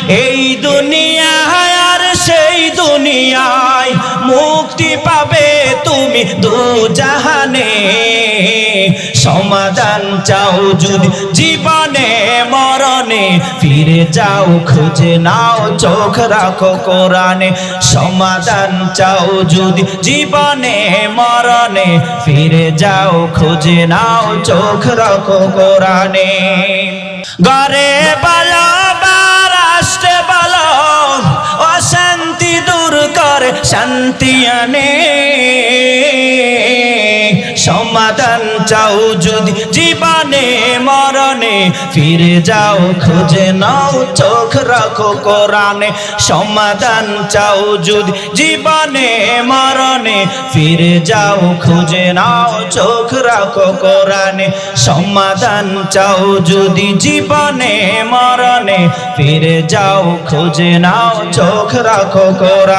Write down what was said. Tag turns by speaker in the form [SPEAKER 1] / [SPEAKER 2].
[SPEAKER 1] এই দুনিয়ায় আর সেই দুনিয়ায় মুক্তি পাবে তুমি দুজাহানে। সমাধান চাও যদি জীবনে মরণে, ফিরে যাও খুঁজে নাও চোখ রাখো কোরআনে। সমাধান চাও যদি জীবনে মরণে, ফিরে যাও খুঁজে নাও চোখ রাখো কোরআনে। ঘরে বলো বা রাষ্ট্রে বলো, অশান্তি দূর করে শান্তি আনে। সমাধান চাও যদি জীবনে মরণে, ফিরে যাও খুঁজে নাও চোখ রাখো কোরআনে। সমাধান চাও যদি জীবনে মরণে, ফিরে যাও খুঁজে নাও চোখ রাখো কোরআনে। সমাধান চাও যদি জীবনে মরণে, ফিরে যাও খুঁজে নাও চোখ রাখো কোরআনে।